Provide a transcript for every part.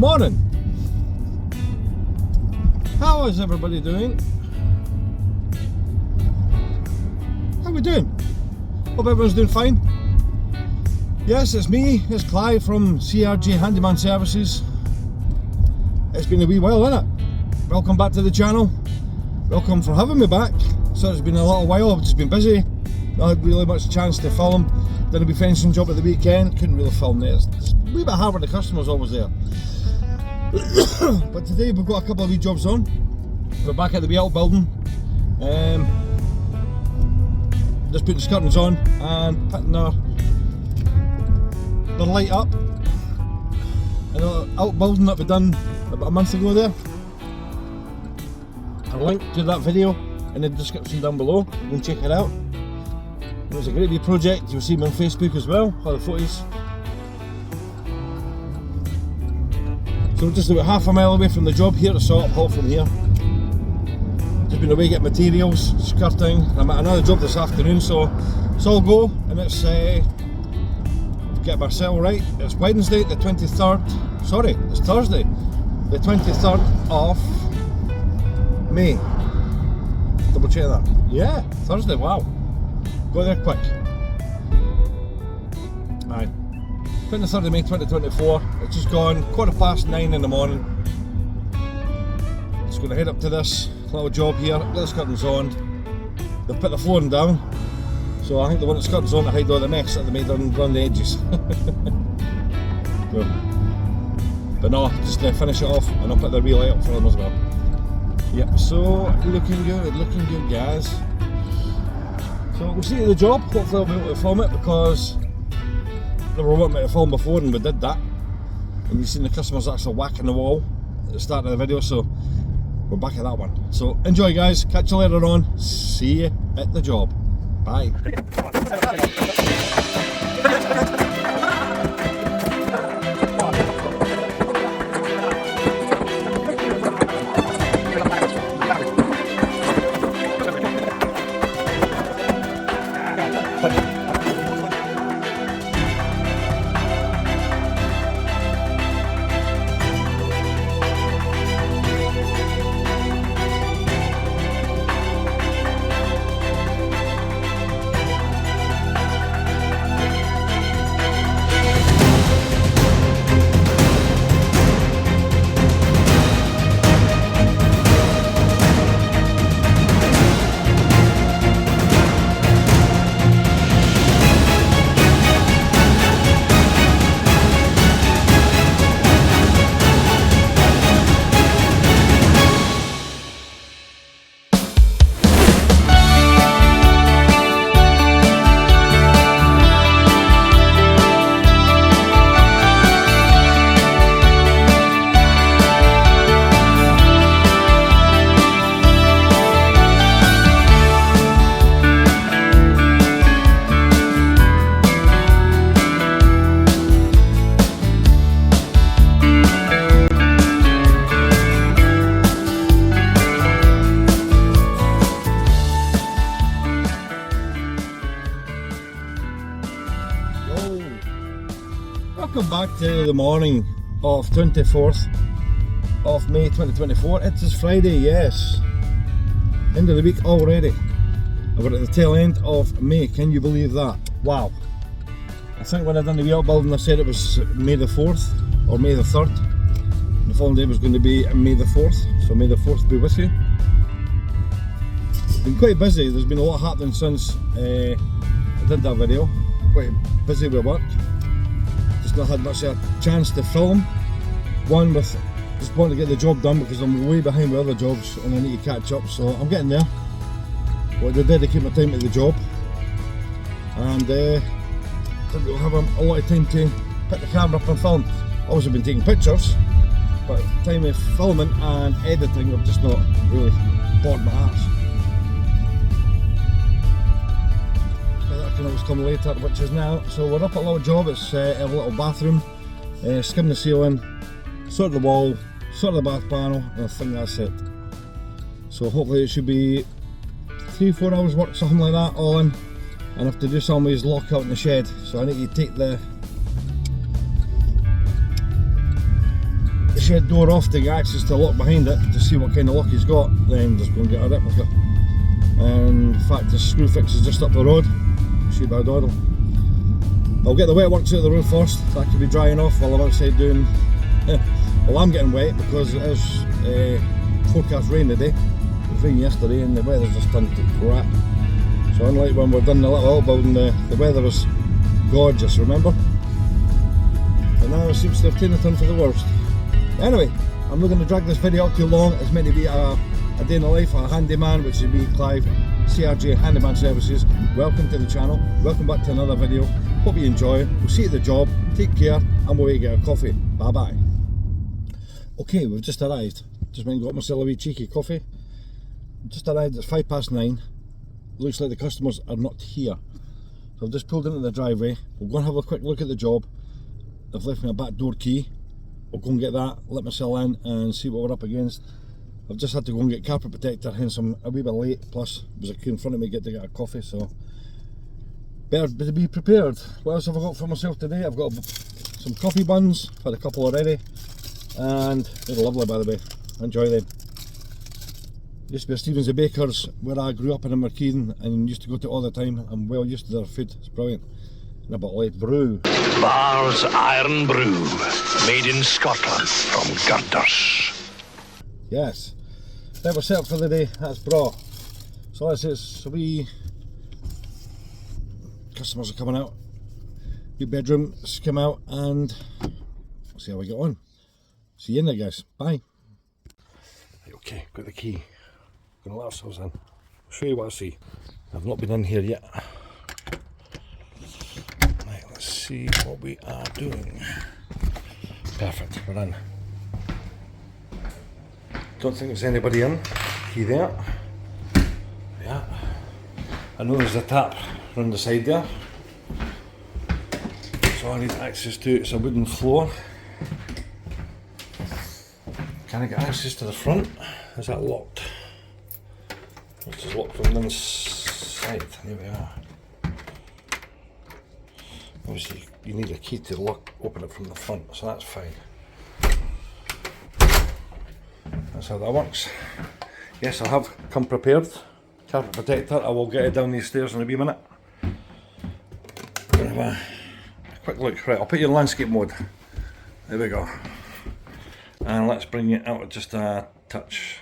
morning. How is everybody doing? How are we doing? Hope everyone's doing fine. Yes, it's me, it's Clive from CRG Handyman Services. It's been a wee while, isn't it? Welcome back to the channel. Welcome for having me back. So it's been a little while, I've just been busy. Not had really much chance to film. Did a wee fencing job at the weekend, couldn't really film there. It's a wee bit hard when the customer's always there. But today we've got a couple of wee jobs on. We're back at the wee outbuilding. Just putting the curtains on and putting the light up. Another outbuilding that we done about a month ago there. A link to that video in the description down below. You can check it out. It was a great wee project. You'll see me on Facebook as well, all the footage. So we're just about half a mile away from the job here to Salt Hall from here. Just been away getting materials, skirting. I'm at another job this afternoon, so it's all go. And it's get myself right. It's Wednesday the 23rd. Sorry, it's Thursday, the 23rd of May. Double check that. Yeah, Thursday. Wow. Go there quick. Aye. 23rd of May 2024. It's just gone 9:15 in the morning. Just going to head up to this little job here. Get the curtains on. They've put the flooring down. So I think they want the curtains on to hide all the mess that they made on the edges. But no, just finish it off and I'll put the wheel light up for them as well. Yep, so looking good guys. So we'll see you at the job. Hopefully I'll be able to film it because they were wanting me to film before and we did that. And you've seen the customers actually whacking the wall at the start of the video, so we're back at that one. So enjoy guys, catch you later on. See you at the job. Bye. Welcome back to the morning of 24th of May 2024. It is Friday, yes. End of the week already. And we're at the tail end of May, can you believe that? Wow. I think when I done the wheel building I said it was May the 4th or May the 3rd. The following day was going to be May the 4th, so May the 4th be with you. Been quite busy, there's been a lot happening since I did that video. Quite busy with work. Not had much of a chance to film. One with just wanting to get the job done because I'm way behind with other jobs and I need to catch up, so I'm getting there. But I dedicate my time to the job and didn't really have a lot of time to pick the camera up and film. Always have been taking pictures, but the time of filming and editing I've just not really bored my ass. Can always come later, which is now. So we're up at a little job. It's a little bathroom, skim the ceiling, sort the wall, sort the bath panel, and I think that's it. So hopefully it should be 3-4 hours work, something like that, all in. And I have to do some of these lock out in the shed, so I need to take the shed door off to get access to the lock behind it to see what kind of lock he's got, then just go and get a replica. And in fact the screw fix is just up the road, should be a doddle. I'll get the wet works out of the roof first, that could be drying off while I'm outside doing, well I'm getting wet because it is forecast rain today. It was rain yesterday and the weather's just turned to crap. So unlike when we've done the little outbuilding, the weather was gorgeous, remember? But now it seems to have taken a turn for the worst. Anyway, I'm not going to drag this video out too long. It's meant to be a day in the life of a handyman, which is me, Clive, CRJ Handyman Services. Welcome to the channel, welcome back to another video. Hope you enjoy. We'll see you at the job, take care, and we'll get a coffee. Bye bye. Okay, we've just arrived. Just went and got myself a wee cheeky coffee. Just arrived, it's 9:05. Looks like the customers are not here. So I've just pulled into the driveway. We'll go and have a quick look at the job. They've left me a back door key. I'll go and get that, let myself in and see what we're up against. I've just had to go and get carpet protector, hence I'm a wee bit late, plus there was a queue in front of me to get a coffee, so better to be prepared. What else have I got for myself today? I've got some coffee buns, I've had a couple already, and they're lovely by the way, enjoy them. Used to be a Stevens the Baker's where I grew up in Inverkeithing and used to go to all the time. I'm well used to their food, it's brilliant. And a bottle of brew. Bar's Iron Brew, made in Scotland from Gurders. Yes, that was set up for the day, that's bra. So that's it, so we customers are coming out. Your bedroom, skim out and we'll see how we get on. See you in there guys, bye. Okay, got the key. Gonna let ourselves in. I'll show you what I see. I've not been in here yet. Right, let's see what we are doing. Perfect, we're in. Don't think there's anybody in. Key there. Yeah. I know there's a tap around the side there. So I need access to it. It's a wooden floor. Can I get access to the front? Is that locked? This is locked from the inside. There we are. Obviously, you need a key to open it from the front, so that's fine. That's how that works. Yes, I have come prepared. Carpet protector. I will get it down these stairs in a wee minute. Have a quick look. Right, I'll put you in landscape mode. There we go. And let's bring it out just a touch.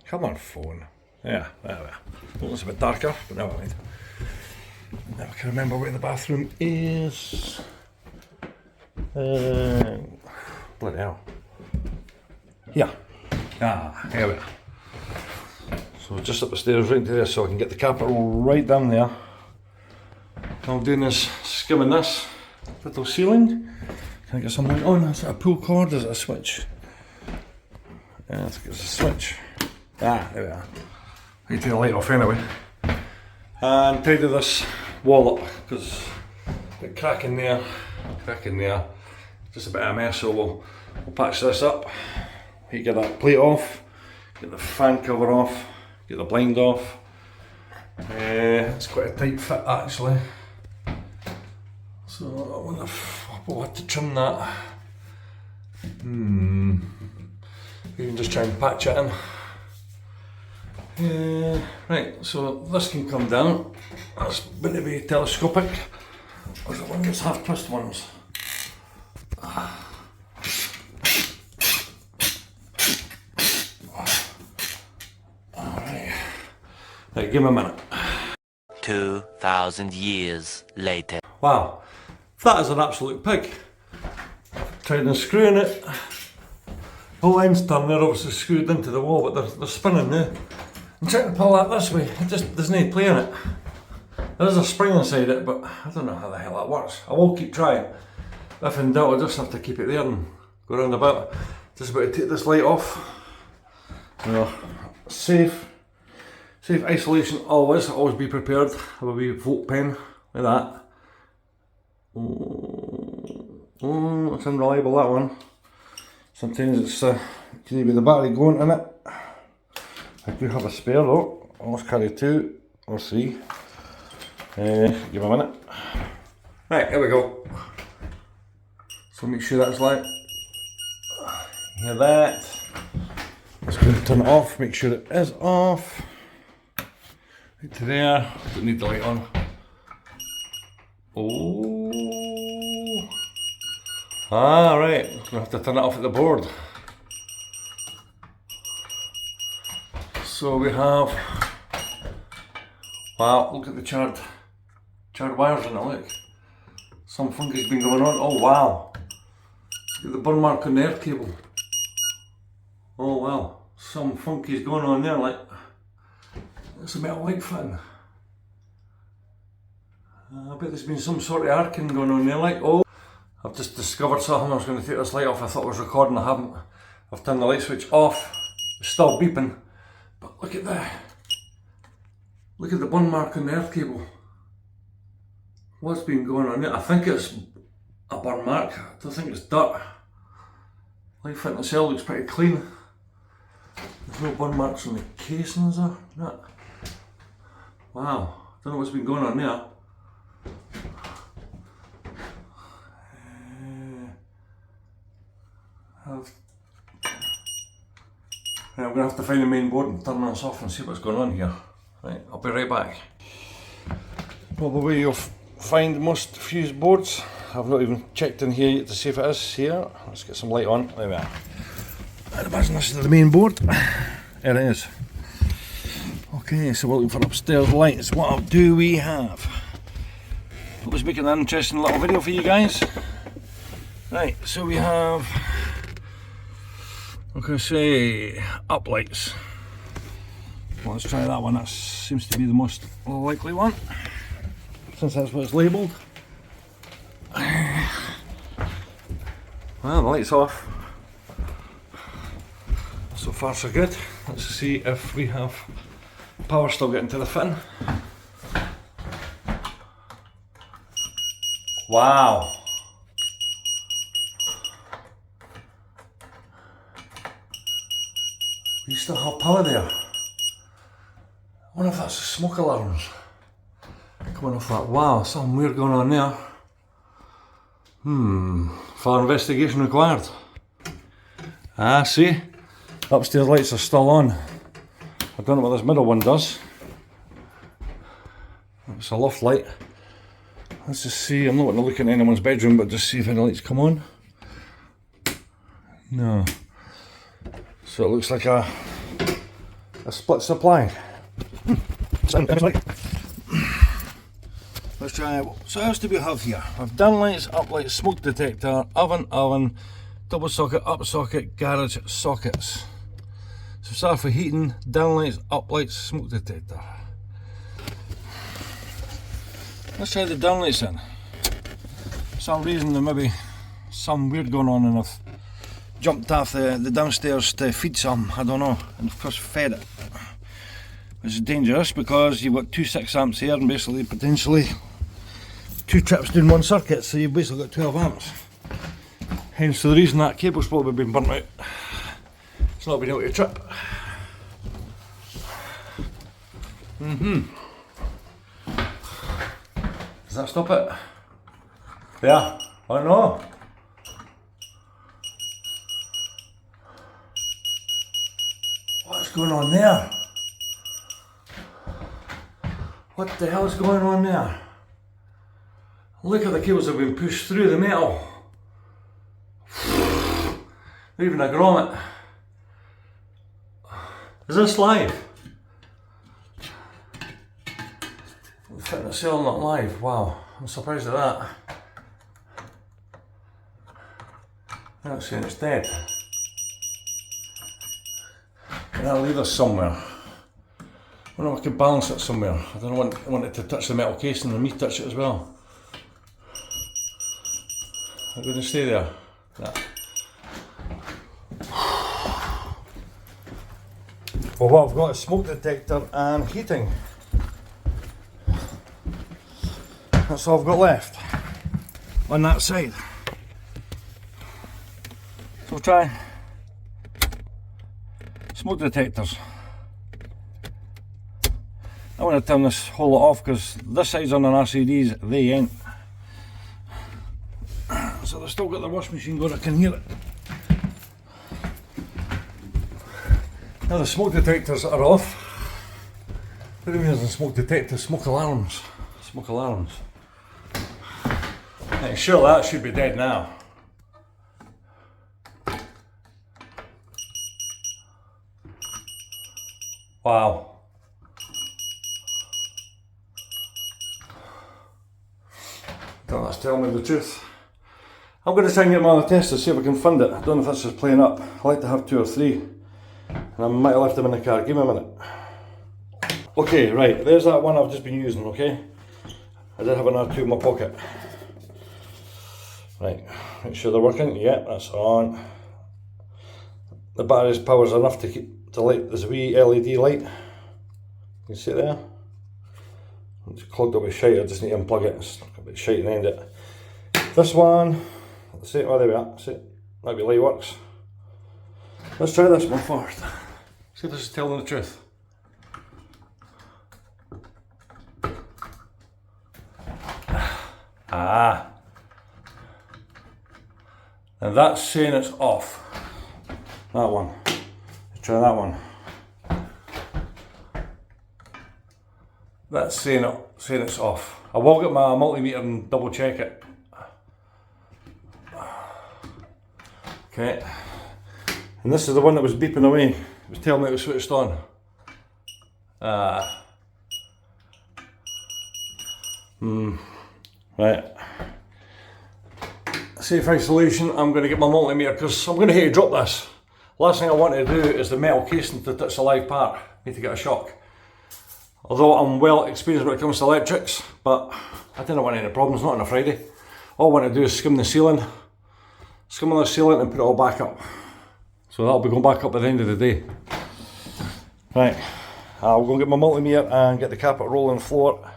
Come on, phone. Yeah, there we are. Well, it's a bit darker, but never mind. Now I can remember where the bathroom is. Bloody hell. Here. Ah, here we are. So just up the stairs right into there so I can get the carpet right down there. All I'm doing is skimming this little ceiling. Can I get something on? Is it a pull cord? Is it a switch? Yeah, I think it's a switch. Ah, there we are. I need to take the light off anyway. And tidy this wall up because the crack in there, just a bit of a mess, so we'll patch this up. You get that plate off, get the fan cover off, get the blind off. It's quite a tight fit actually. So I wonder if we'll have to trim that. We can just try and patch it in. Right, so this can come down. That's going to be telescopic. Or is it one of those half twist ones? Alright. Right, give me a minute. 2,000 years later. Wow, that is an absolute pig. Tried unscrewing it. The whole end's turned, they're obviously screwed into the wall, but they're spinning now. I'm trying to pull that this way, it just there's no play in it. There is a spring inside it, but I don't know how the hell that works. I will keep trying. If in doubt, I'll just have to keep it there and go around about. Just about to take this light off. You know, safe isolation always be prepared. Have a wee volt pen like that. Oh, it's unreliable that one. Sometimes it's can be the battery going in it. I do have a spare though. I must carry 2 or 3. Give me a minute. Right, here we go. So make sure that's like Hear that? Let's go and turn it off, make sure it is off. Right to there, don't need the light on. Oh. Ah, right, we'll have to turn it off at the board. So we have, wow, look at the charred wires in it, look. Some funky's been going on. Oh wow. Look at the burn mark on the air cable. Oh wow. Some funky's going on there, like. It's a metal light fitting. I bet there's been some sort of arcing going on there, like. Oh, I've just discovered something. I was going to take this light off. I thought I was recording, I haven't. I've turned the light switch off. It's still beeping. But look at that. Look at the burn mark on the earth cable. What's been going on there? I think it's a burn mark. I don't think it's dirt. Light fitting cell looks pretty clean. There's no burn marks on the casings or that. Wow, don't know what's been going on there. I'm going to have to find the main board and turn this off and see what's going on here. Right, I'll be right back. Probably you'll find most fuse boards. I've not even checked in here yet to see if it is here. Let's get some light on. There we are. I'd imagine this is the main board. There it is. Okay, so we're looking for upstairs lights. What do we have? Hope it's making an interesting little video for you guys. Right, so we have, I'm going to say, up lights. Well, let's try that one. That seems to be the most likely one, since that's what it's labelled. Well, the light's off. So far so good. Let's see if we have power still getting to the fin. Wow. We still have power there. I wonder if that's the smoke alarms coming off that. Wow, something weird going on there. Further investigation required. Ah, see? Upstairs lights are still on. I don't know what this middle one does. It's a loft light. Let's just see. I'm not going to look in anyone's bedroom, but just see if any lights come on. No. So it looks like a split supply. Let's try it. So what else do we have here? We've down lights, up lights, smoke detector, oven, double socket, up socket, garage sockets. So start for heating, down lights, up lights, smoke detector. Let's try the down lights in. For some reason there may be some weird going on, and I've jumped off the downstairs to feed some, I don't know, and of course fed it. Which is dangerous because you've got two 6 amps here and basically potentially 2 trips doing one circuit, so you've basically got 12 amps. Hence the reason that cable's probably been burnt out. It's not been able to trip. Does that stop it? Yeah, I know. What's going on there? What the hell is going on there? Look at the cables that have been pushed through the metal. Not even a grommet. Is this live? The fitness cell not live. Wow, I'm surprised at that. I'm not saying it's dead. Can I leave this somewhere? I wonder if I could balance it somewhere. I don't want it to touch the metal casing and me touch it as well. I'm going to stay there. Nah. Well, what I've got is smoke detector and heating. That's all I've got left on that side. So we'll try smoke detectors. I want to turn this whole lot off because this side's on an RCDs, they ain't. So they've still got the wash machine going, I can hear it. Now the smoke detectors are off. What do you mean there's smoke detectors? Smoke alarms. Smoke alarms. Hey, sure, that should be dead now. Wow. Don't that's telling me the truth. I'm going to try and get my other test to see if I can find it. I don't know if this is playing up. I like to have 2 or 3. And I might have left them in the car. Give me a minute. Okay, right, there's that one I've just been using, okay? I did have another 2 in my pocket. Right, make sure they're working. Yeah, that's on. The battery's power's enough to keep to light. There's a wee LED light. You can see it there. It's clogged up with shite, I just need to unplug it. It's a bit shite and end it. This one, let's see, oh there we are, see, that wee light works. Let's try this one first. See if this is telling the truth. Ah. Now that's saying it's off. That one. Let's try that one. That's saying it's off. I will get my multimeter and double check it. Okay. And this is the one that was beeping away. It was telling me it was switched on. Right. Safe isolation, I'm going to get my multimeter because I'm going to hate to drop this. Last thing I want to do is the metal casing to touch the live part. Need to get a shock. Although I'm well experienced when it comes to electrics, but I didn't want any problems, not on a Friday. All I want to do is skim the ceiling and put it all back up. So that'll be going back up at the end of the day. Right, I'll go and get my multimeter and get the carpet rolling floor.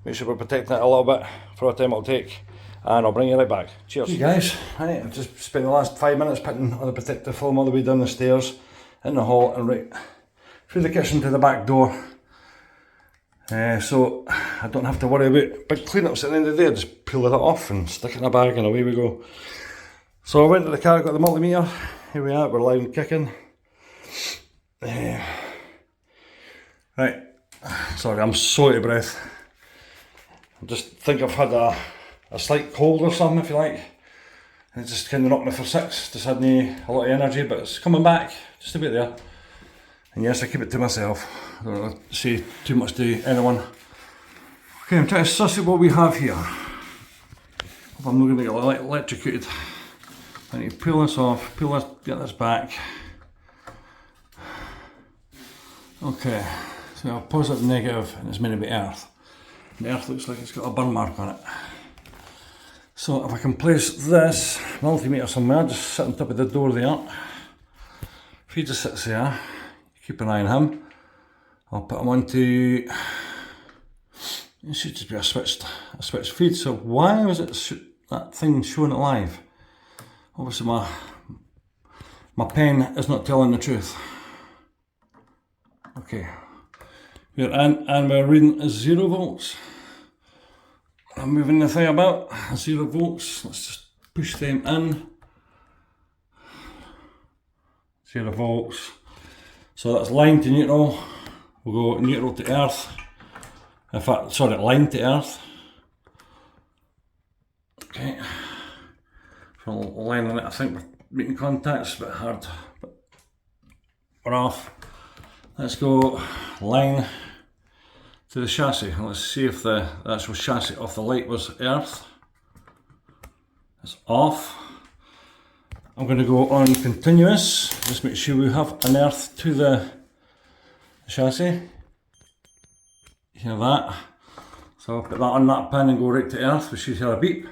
Make sure we're protecting it a little bit for what time it'll take. And I'll bring you right back. Cheers. Hey guys, right, I've just spent the last 5 minutes putting on the protective film all the way down the stairs, in the hall and right through the kitchen to the back door. So I don't have to worry about big cleanups at the end of the day. I just peel it off and stick it in a bag and away we go. So I went to the car, got the multimeter. Here we are, we're live and kicking. Right, sorry, I'm so out of breath. I just think I've had a slight cold or something, if you like. And it just kind of knocked me for 6. Just had a lot of energy, but it's coming back, just a bit there. And yes, I keep it to myself. I don't really say too much to anyone. Okay, I'm trying to suss out what we have here. Hope I'm not going to get electrocuted. I need to peel this off, peel this, get this back. Okay, so a positive, negative, and it's meant to be earth. The earth looks like it's got a burn mark on it. So if I can place this multimeter somewhere, just sit on top of the door there. If he just sits there, keep an eye on him. I'll put him onto, it should just be a switched feed. So why was it that thing showing it live? Obviously my pen is not telling the truth. Okay, we're in and we're reading 0 volts. I'm moving the thing about, 0 volts, let's just push them in. 0 volts. So that's line to neutral. We'll go neutral to earth. In fact, sorry, line to earth. Okay. For lining it, I think we're making contacts, a bit hard, but we're off. Let's go line to the chassis. Let's see if the actual chassis of the light was earth. It's off. I'm going to go on continuous. Just make sure we have an earth to the chassis. Hear that? So I'll put that on that pin and go right to earth. We should hear a beep.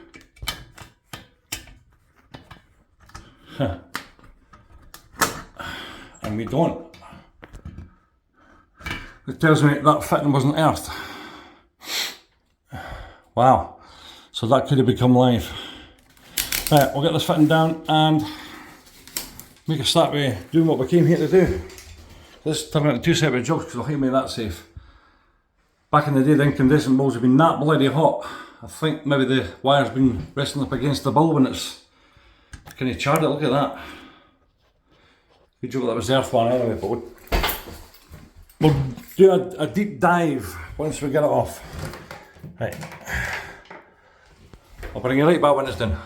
And we don't. It tells me that fitting wasn't earthed. Wow, so that could have become live. Right, we'll get this fitting down and make a start with doing what we came here to do. This turned into 2 separate jobs because I'll make that safe. Back in the day, the incandescent bulbs have been that bloody hot. I think maybe the wire's been resting up against the bulb and it's kind of charred it. Look at that. Good job that was the earth one anyway, but We'll do a deep dive once we get it off. Right. I'll bring you right back when it's done.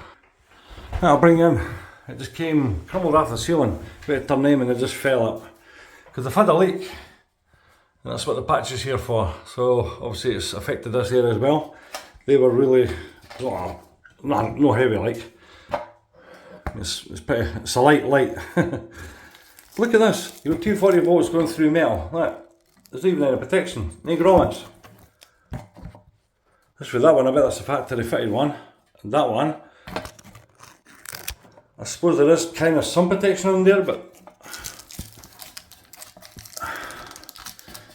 I'll bring you in. It just came crumbled off the ceiling. Bit of turn and it just fell up. Because I've had a leak. And that's what the patch is here for. So obviously it's affected this area as well. They were really, no heavy like. It's a light. Look at this. You've got 240 volts going through metal. Look. There's even any protection. No grommets. As for that one, I bet that's a factory fitted one. And that one, I suppose there is kind of some protection on there, but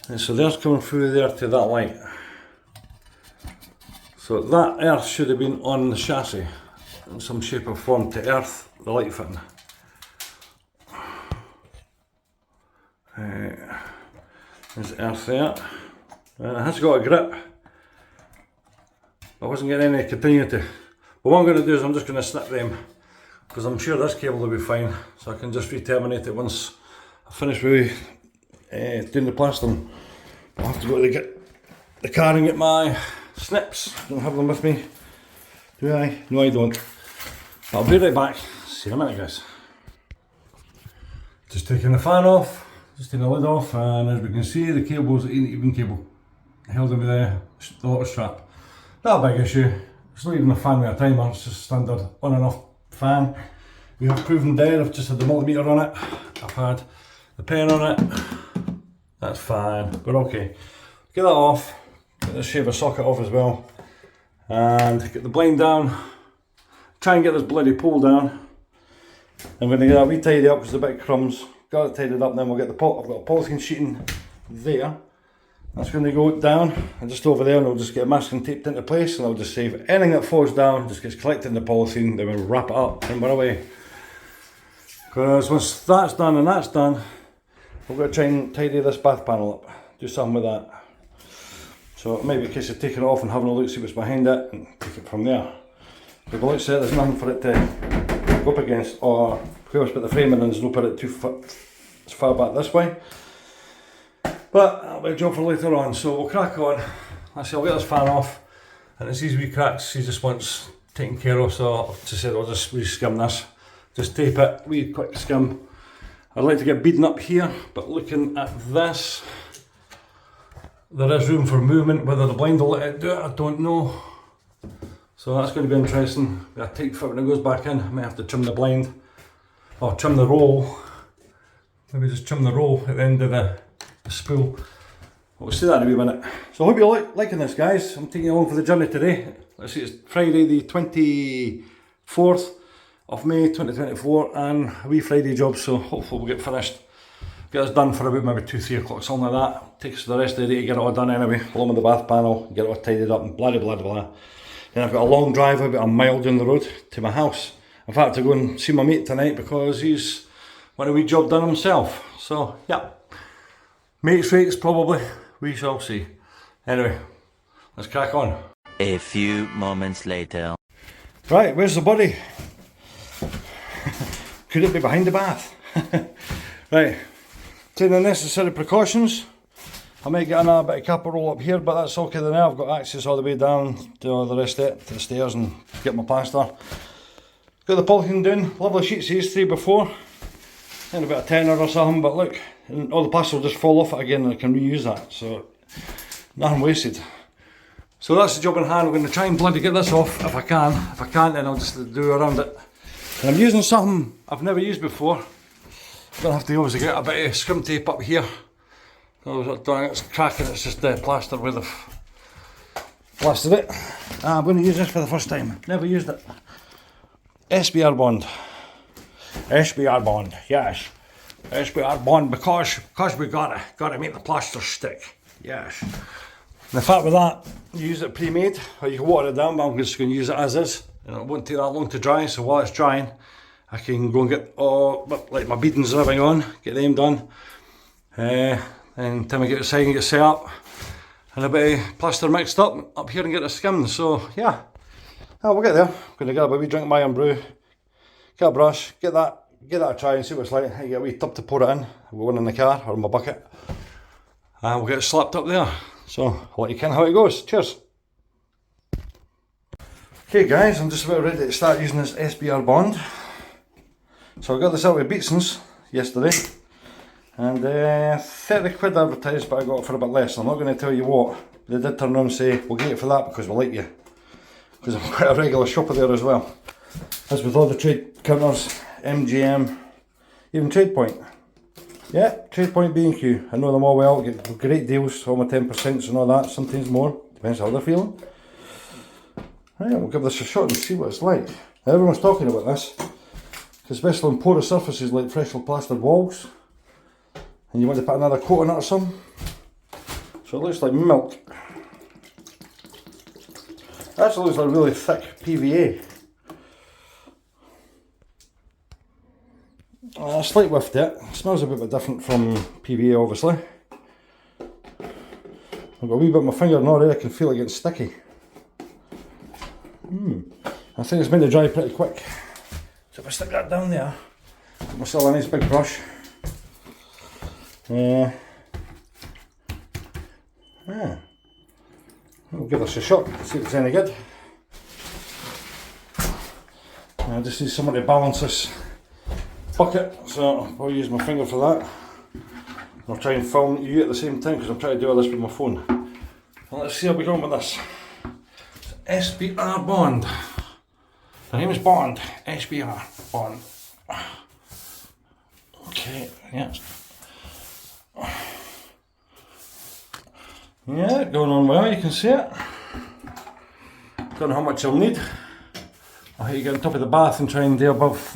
and so there's coming through there to that light. So that earth should have been on the chassis in some shape or form to earth the light fitting. There's earth there. And it has got a grip. I wasn't getting any continuity. But what I'm going to do is I'm just going to snip them, because I'm sure this cable will be fine. So I can just re-terminate it once I finish with doing the plastering. I'll have to go to get the car and get my snips. Don't have them with me, do I? No, I don't. I'll be right back. See you in a minute, guys. Just taking the fan off, just taking the lid off, and as we can see, the cable's an even cable held in with the auto strap. Not a big issue. It's not even a fan with a timer, it's just a standard on and off fan. We have proven there, I've just had the multimeter on it, I've had the pen on it. That's fine, we're okay. Get that off, get the shaver socket off as well, and get the blind down. Try and get this bloody pole down. I'm going to get that wee tidy up because there's a bit of crumbs. Got it tidied up, and then we'll get the pot. I've got a polythene sheeting there. That's going to go down, and just over there, and we'll just get masking taped into place, and I'll just save anything that falls down, just gets collected in the polythene, then we'll wrap it up and we're away. Because once that's done and that's done, we've got to try and tidy this bath panel up, do something with that. So it might be a case of taking it off and having a look, see what's behind it, and take it from there. But like I said, there's nothing for it to go up against, or whoever's put the frame in, there's no put it too far back this way. But that'll be a job for later on, so we'll crack on. I'll get this fan off, and it's these wee cracks he just wants taken care of, so I've just said I'll just re-skim this. Just tape it, wee quick skim. I'd like to get beading up here, but looking at this, there is room for movement. Whether the blind will let it do it, I don't know. So that's going to be interesting. With a tight fit when it goes back in, I might have to trim the blind, or trim the roll. Maybe just trim the roll at the end of the spool. We'll see that in a wee minute. So I hope you're liking this, guys. I'm taking you along for the journey today. Let's see, it's Friday the 24th of May 2024, and a wee Friday job, so hopefully we'll get finished. Get this done for about maybe 2-3 o'clock, something like that. Takes the rest of the day to get it all done anyway, along with the bath panel, get it all tidied up and blah blah blah. Then I've got a long drive, about a mile down the road to my house. In fact, to go and see my mate tonight because he's want a wee job done himself. So yeah, mate's rates probably, we shall see. Anyway, let's crack on. A few moments later. Right, where's the body? Could it be behind the bath? Right, taking the necessary precautions. I might get another bit of copper roll up here, but that's okay now. I've got access all the way down to all the rest of it, to the stairs, and get my plaster. Got the polythene down, lovely sheets these 3x4. And a bit of tenor or something, but look, and all the plaster will just fall off it again and I can reuse that, so nothing wasted. So that's the job in hand. I'm going to try and bloody get this off if I can. If I can't, then I'll just do around it. And I'm using something I've never used before. I'm going to have to obviously get a bit of scrim tape up here. It's cracking, it's just plaster where they've plastered it. I'm going to use this for the first time. Never used it. SBR bond. SBR bond, yes. SBR bond because we gotta make the plaster stick. Yes. And the fact with that, you use it pre-made, or you can water it down, but I'm just going to use it as is. And it won't take that long to dry, so while it's drying, I can go and get like my beadings and everything on, get them done. And time I get outside and get set up, and a bit of plaster mixed up here and get it skimmed. So yeah, we'll get there. I'm going to get a wee drink of my own brew, get a brush, get that a try and see what it's like. I get a wee tub to pour it in, with one in the car or in my bucket. and we'll get it slapped up there. So I'll let you ken how it goes. Cheers. Okay guys, I'm just about ready to start using this SBR bond. So I got this out with Beatson's yesterday, and 30 quid advertised, but I got it for a bit less. I'm not going to tell you what. They did turn around and say, we'll get it for that because we like you. Because I'm quite a regular shopper there as well. As with all the trade counters, MGM, even Trade Point. Yeah, Trade Point B&Q. I know them all well, get great deals, all my 10% and all that, sometimes more, depends how they're feeling. Right, we'll give this a shot and see what it's like. Now, everyone's talking about this, especially on porous surfaces like freshly plastered walls, and you want to put another coat on it or something. So it looks like milk. Actually looks like really thick PVA. A slight whiff to it. Smells a bit different from PVA obviously. I've got a wee bit of my finger and already I can feel it getting sticky. I think it's meant to dry pretty quick. So if I stick that down there, get myself a nice big brush. Yeah. We'll give this a shot, see if it's any good. I just need someone to balance this bucket, so I'll use my finger for that. I'll try and film you at the same time because I'm trying to do all this with my phone. Well, let's see how we go with this. It's SBR Bond. The name is Bond. SBR Bond. Okay, yeah. Yeah, going on well, you can see it. Don't know how much I'll need. I'll have to get on top of the bath and try and do above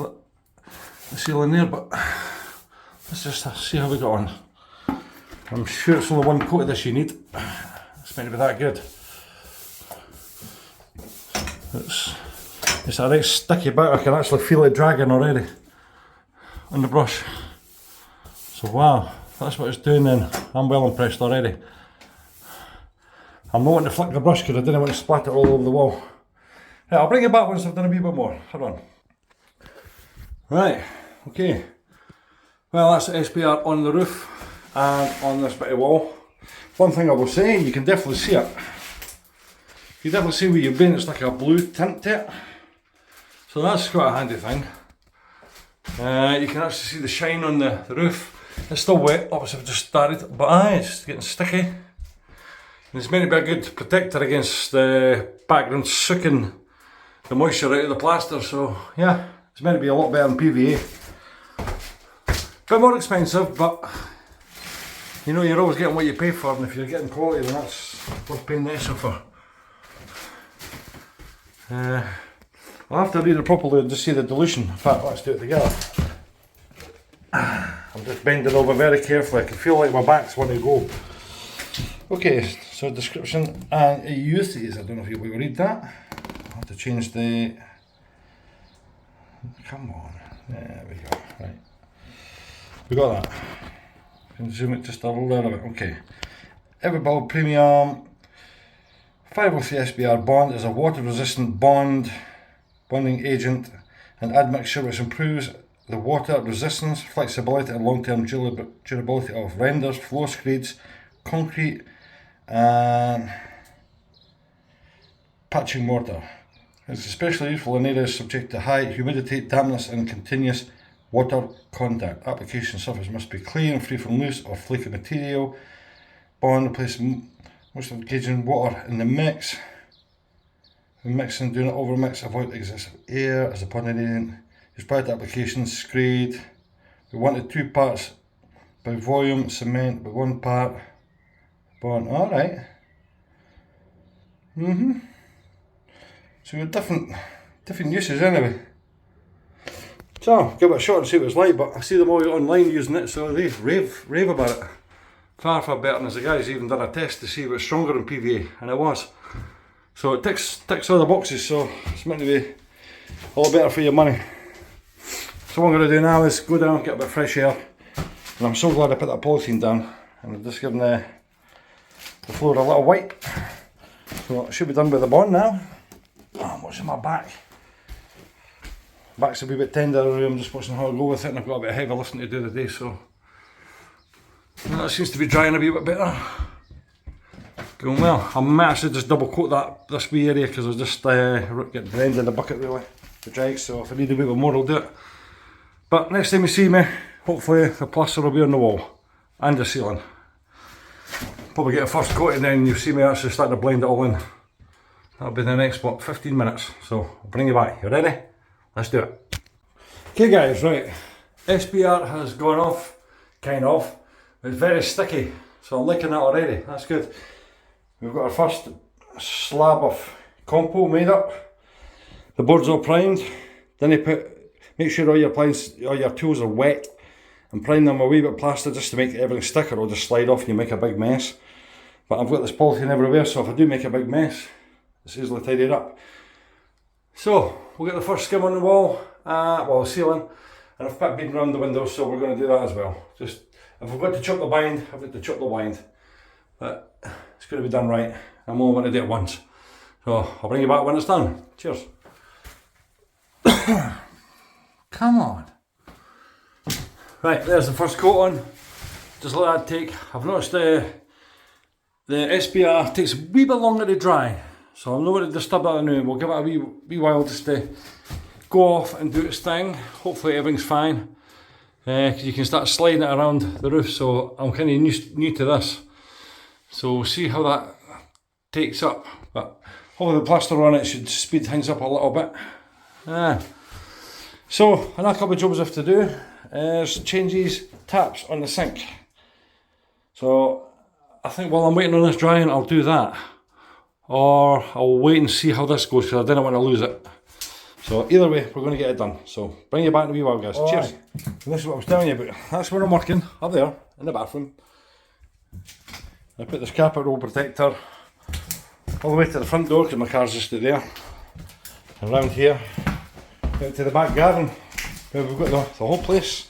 the ceiling there, but let's just see how we got on. I'm sure it's only one coat of this you need. It's meant to be that good. It's a right sticky bit, I can actually feel it dragging already on the brush. So wow, that's what it's doing then. I'm well impressed already. I'm not wanting to flick the brush because I didn't want to splat it all over the wall. Yeah, I'll bring it back once I've done a wee bit more. Hold on. Right, okay. Well, that's the SBR on the roof and on this bit of wall. One thing I will say, you can definitely see it. You definitely see where you've been, it's like a blue tint to it. So that's quite a handy thing. You can actually see the shine on the roof. It's still wet, obviously I've just started, but it's getting sticky. And it's meant to be a good protector against the background soaking the moisture out of the plaster, so yeah, it's meant to be a lot better than PVA. Bit more expensive, but you know you're always getting what you pay for, and if you're getting quality then that's worth paying the extra for. I'll have to read it properly and just see the dilution. In fact, let's do it together. I'm just bending over very carefully, I can feel like my back's want to go. Okay, so description and uses, I don't know if you'll be able to read that. I'll have to change the, come on, there we go, right. We got that. Can zoom it just a little bit, okay. Everbuild Premium 503 SBR Bond is a water resistant bonding agent and admixture which improves the water resistance, flexibility and long-term durability of renders, floor screeds, concrete and patching mortar. It's especially useful in areas subject to high humidity, dampness and continuous water contact. Application surface must be clean and free from loose or flaky material. Bond replaces most of engaging water in the mix. When mixing, do not overmix, avoid excessive air as a bonding agent. Use prior to application, screed. We wanted 2 parts by volume, cement by 1 part. Bond, alright. So we've different uses anyway. So, give it a shot and see what it's like, but I see them all online using it, so they rave about it. Far better than as the guys even done a test to see if it was stronger than PVA, and it was. So it ticks all the boxes, so it's meant to be a lot better for your money. So what I'm going to do now is go down, get a bit of fresh air, and I'm so glad I put that polythene down, and I'm just giving the floor a little wipe. So it should be done with the bond now. Oh, I'm watching my back. Back's a wee bit tender, I'm just watching how I go with it, and I've got a bit of heavy lifting to do today, so That seems to be drying a wee bit better. Going well. I might actually just double coat this wee area because I was just getting the end of the bucket really to dry, so if I need a wee bit more I'll do it. But next time you see me, hopefully the plaster will be on the wall and the ceiling. Probably get a first coat and then you'll see me actually start to blend it all in. That'll be the next, what, 15 minutes. So I'll bring you back. You ready? Let's do it. Okay guys, right. SBR has gone off, kind of. It's very sticky, so I'm liking that already. That's good. We've got our first slab of compo made up. The board's all primed. Then you make sure all your tools are wet and prime them a wee bit of plaster just to make everything stick, or it'll just slide off and you make a big mess. But I've got this polythene everywhere, so if I do make a big mess, it's easily tidied up. So we'll get the first skim on the wall, well, the ceiling, and I've put beading around the windows, so we're going to do that as well. Just if I've got to chop the blind, I've got to chop the blind, but it's going to be done right. I'm only going to do it once, so I'll bring you back when it's done. Cheers. Come on. Right, there's the first coat on. Just let that take. I've noticed the SBR takes a wee bit longer to dry, so I'm not going to disturb that now. We'll give it a wee while just to go off and do its thing. Hopefully everything's fine, because you can start sliding it around the roof, so I'm kind of new to this. So we'll see how that takes up, but hopefully the plaster on it should speed things up a little bit. So another couple of jobs I have to do is change these taps on the sink. So I think while I'm waiting on this drying, I'll do that, or I'll wait and see how this goes because I didn't want to lose it. So either way, we're going to get it done. So bring you back in a wee while, guys. All cheers. Right. And this is what I was telling you about. That's where I'm working, up there in the bathroom. I put this carpet roll protector all the way to the front door because my car's just there. And around here, out to the back garden where we've got the whole place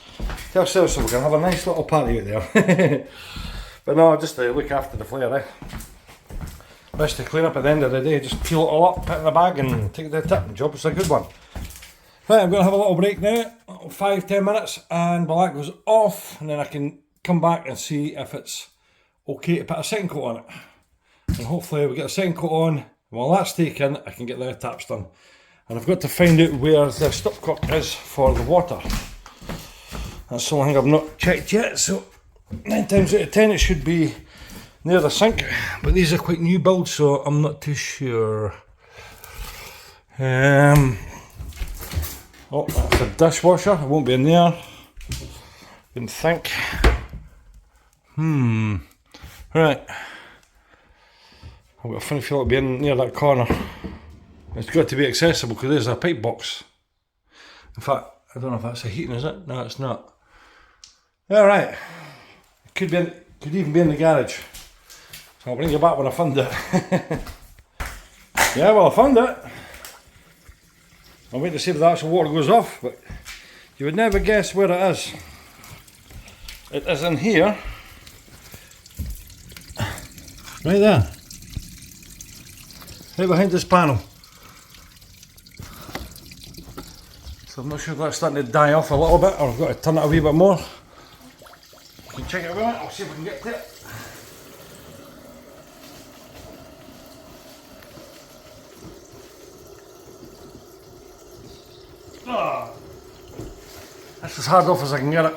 to ourselves, so we can have a nice little party out there. But no, just to look after the flare, best to clean up at the end of the day, just peel it all up, put it in the bag and take it to the tip, and job is a good one. Right, I'm going to have a little break now, 5-10 minutes, and while that goes off, and then I can come back and see if it's okay to put a second coat on it. And hopefully we get a second coat on, and while that's taken, I can get the taps done. And I've got to find out where the stopcock is for the water. That's something I've not checked yet, so 9 times out of 10 it should be near the sink, but these are quite new builds, so I'm not too sure. Oh, that's the dishwasher, it won't be in there, didn't think. Right, I've got a funny feel it'll be in near that corner. It's got to be accessible because there's a pipe box. In fact, I don't know if that's a heating, is it? No, it's not. Alright, it could even be in the garage. So I'll bring you back when I find it. Yeah, well, I found it. I'm waiting to see if the actual water goes off, but you would never guess where it is. It is in here. Right there. Right behind this panel. So I'm not sure if that's starting to die off a little bit, or I've got to turn it a wee bit more. You can check it a minute, I'll see if I can get to it. Oh, that's as hard off as I can get it.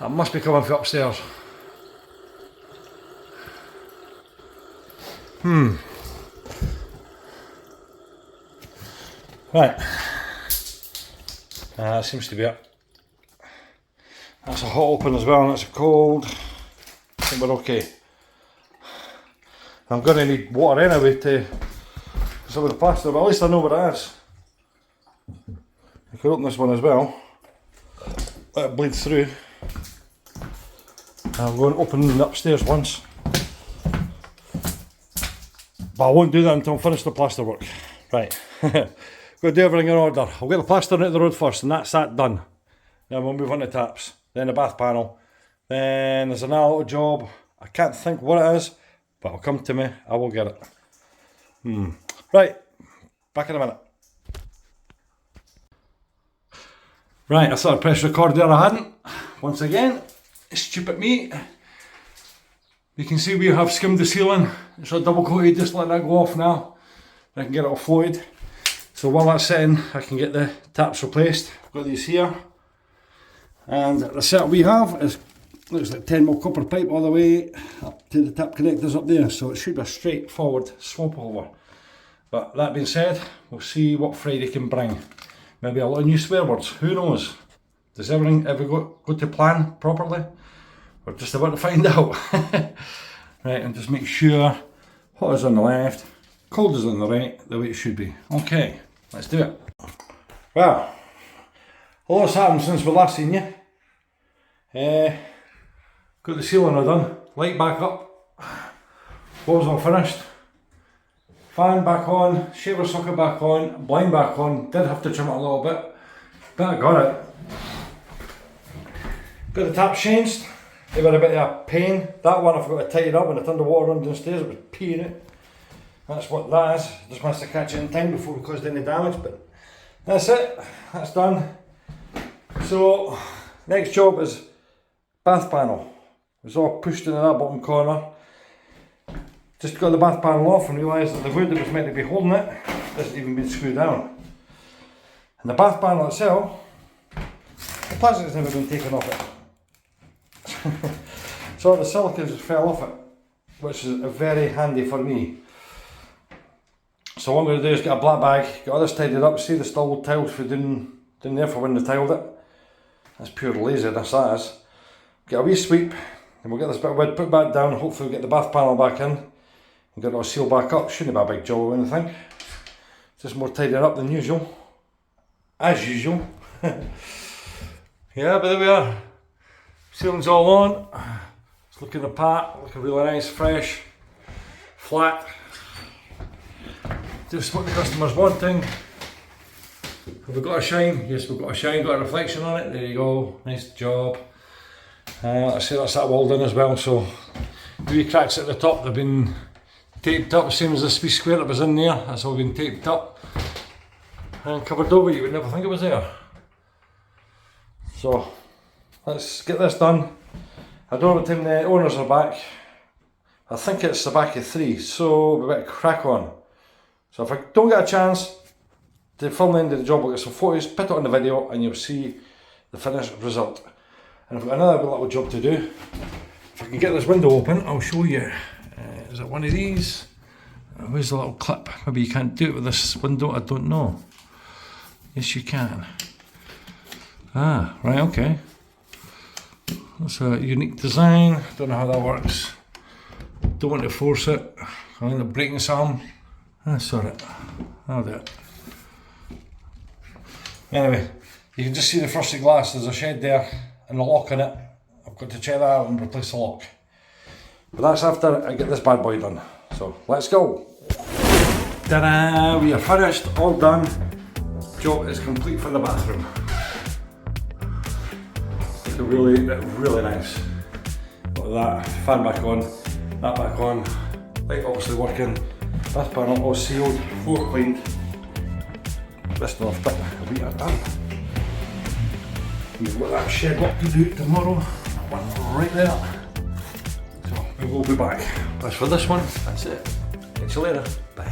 That must be coming from upstairs. Right. That seems to be it. That's a hot open as well, and that's a cold. I think we're okay. I'm going to need water anyway to some of the plaster, but at least I know where it is. I could open this one as well. Let it bleed through. I'll go and open the upstairs once. But I won't do that until I finish the plaster work. Right. Got to do everything in order. I'll get the plaster out the road first, and that's that done. Then we'll move on to taps. Then the bath panel. Then there's another little job. I can't think what it is, but it'll come to me. I will get it. Right. Back in a minute. Right, I thought I'd press record there, I hadn't. Once again, stupid me. You can see we have skimmed the ceiling. It's all double coated, just let that go off now. I can get it all floated. So while that's sitting, I can get the taps replaced. I've got these here. And the setup we have is, looks like 10mm copper pipe all the way up to the tap connectors up there. So it should be a straightforward swap over. But that being said, we'll see what Friday can bring. Maybe a lot of new swear words, who knows? Does everything ever go to plan properly? We're just about to find out. Right, and just make sure hot is on the left, cold is on the right, the way it should be. Okay, let's do it. Well, a lot's happened since we last seen you. Got the ceiling all done, light back up, walls all finished. Fan back on, shaver socket back on, blind back on, did have to trim it a little bit, but I got it. Got the taps changed, they were a bit of a pain. That one I forgot to tighten up when I turned the water on downstairs, it was peeing it. That's what that is, just managed to catch it in time before we caused any damage, but that's it, that's done. So, next job is bath panel. It was all pushed into that bottom corner. Just got the bath panel off and realised that the wood that was meant to be holding it hasn't even been screwed down. And the bath panel itself, the plastic has never been taken off it. So the silicone just fell off it, which is very handy for me. So what I'm going to do is get a black bag, get all this tidied up, see the still tiles for down there for when they tiled it. That's pure laziness, that is. Get a wee sweep, and we'll get this bit of wood put back down, hopefully we'll get the bath panel back in. And get it all sealed back up. Shouldn't be a big job or anything. Just more tidying up than usual. As usual. Yeah, but there we are. Ceiling's all on. It's looking apart, looking really nice, fresh, flat. Just what the customer's wanting. Have we got a shine? Yes, we've got a shine, got a reflection on it. There you go, nice job. Like I say, that's that wall done as well, so the wee cracks at the top, they've been taped up, same as this wee square that was in there, that's all been taped up and covered over. You would never think it was there. So let's get this done. I don't know what time the owners are back. I think it's the back of 3, so we better crack on. So if I don't get a chance to film the end of the job, I'll get some photos, put it on the video and you'll see the finished result. And I've got another little job to do. If I can get this window open, I'll show you. Is it one of these? Where's the little clip? Maybe you can't do it with this window, I don't know. Yes you can. Ah, right, okay. That's a unique design, don't know how that works. Don't want to force it, I'll end up breaking some. That's alright, I'll do it. Anyway, you can just see the frosted glass, there's a shed there and a lock in it. I've got to check that out and replace the lock. But that's after I get this bad boy done. So let's go. Ta-da! We are finished, all done. Job is complete for the bathroom. It's really, really nice. Got that fan back on, that back on. Light obviously working. Bath panel all sealed, floor cleaned. This off bit we are done. We've got that shed work to do tomorrow. One right there. We will be back. As for this one, that's it. Catch you later. Bye.